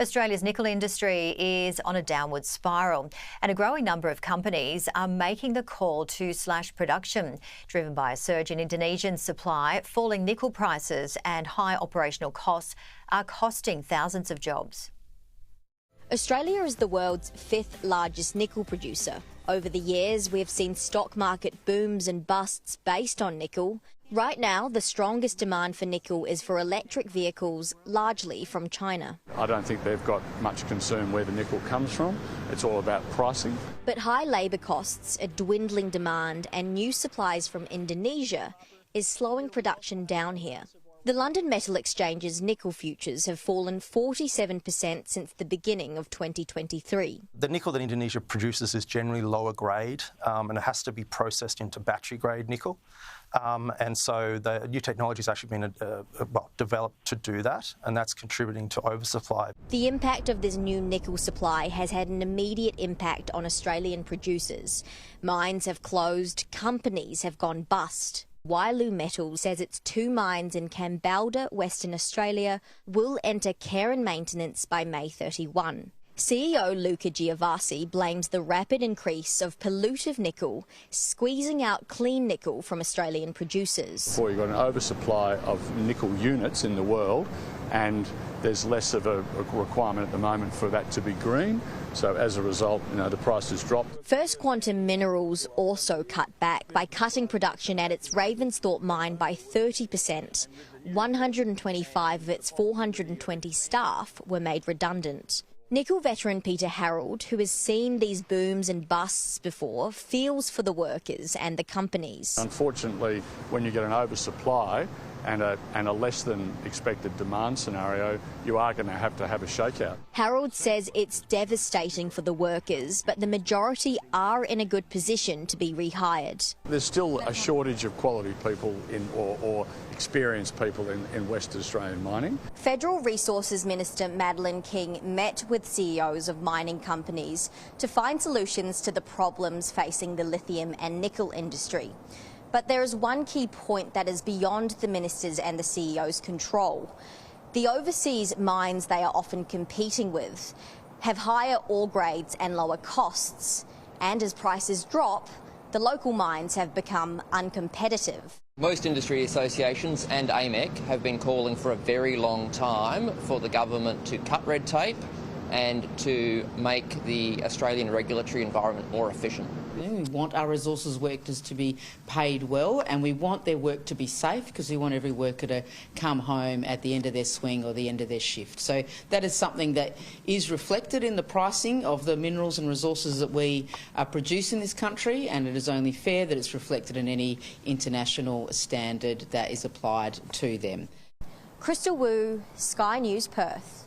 Australia's nickel industry is on a downward spiral, and a growing number of companies are making the call to slash production, driven by a surge in Indonesian supply. Falling nickel prices and high operational costs are costing thousands of jobs. Australia is the world's 5th largest nickel producer. Over the years, we have seen stock market booms and busts based on nickel. Right now, the strongest demand for nickel is for electric vehicles, largely from China. I don't think they've got much concern where the nickel comes from. It's all about pricing. But high labour costs, a dwindling demand and new supplies from Indonesia is slowing production down here. The London Metal Exchange's nickel futures have fallen 47% since the beginning of 2023. The nickel that Indonesia produces is generally lower grade and it has to be processed into battery grade nickel. And so the new technology has actually been developed to do that, and that's contributing to oversupply. The impact of this new nickel supply has had an immediate impact on Australian producers. Mines have closed, companies have gone bust. Wyloo Metal says its 2 mines in Kambalda, Western Australia, will enter care and maintenance by May 31. CEO Luca Giacovazzi blames the rapid increase of pollutive nickel, squeezing out clean nickel from Australian producers. Before you've got an oversupply of nickel units in the world, and there's less of a requirement at the moment for that to be green. So as a result, the prices drop. First Quantum Minerals also cut back by cutting production at its Ravensthorpe mine by 30%. 125 of its 420 staff were made redundant. Nickel veteran Peter Harold, who has seen these booms and busts before, feels for the workers and the companies. Unfortunately, when you get an oversupply and a less than expected demand scenario, you are going to have a shakeout. Harold says it's devastating for the workers, but the majority are in a good position to be rehired. There's still a shortage of quality people or experienced people in West Australian mining. Federal Resources Minister Madeleine King met with CEOs of mining companies to find solutions to the problems facing the lithium and nickel industry. But there is one key point that is beyond the ministers and the CEOs' control. The overseas mines they are often competing with have higher ore grades and lower costs. And as prices drop, the local mines have become uncompetitive. Most industry associations and AMEC have been calling for a very long time for the government to cut red tape and to make the Australian regulatory environment more efficient. We want our resources workers to be paid well, and we want their work to be safe, because we want every worker to come home at the end of their swing or the end of their shift. So that is something that is reflected in the pricing of the minerals and resources that we produce in this country, and it is only fair that it's reflected in any international standard that is applied to them. Crystal Wu, Sky News, Perth.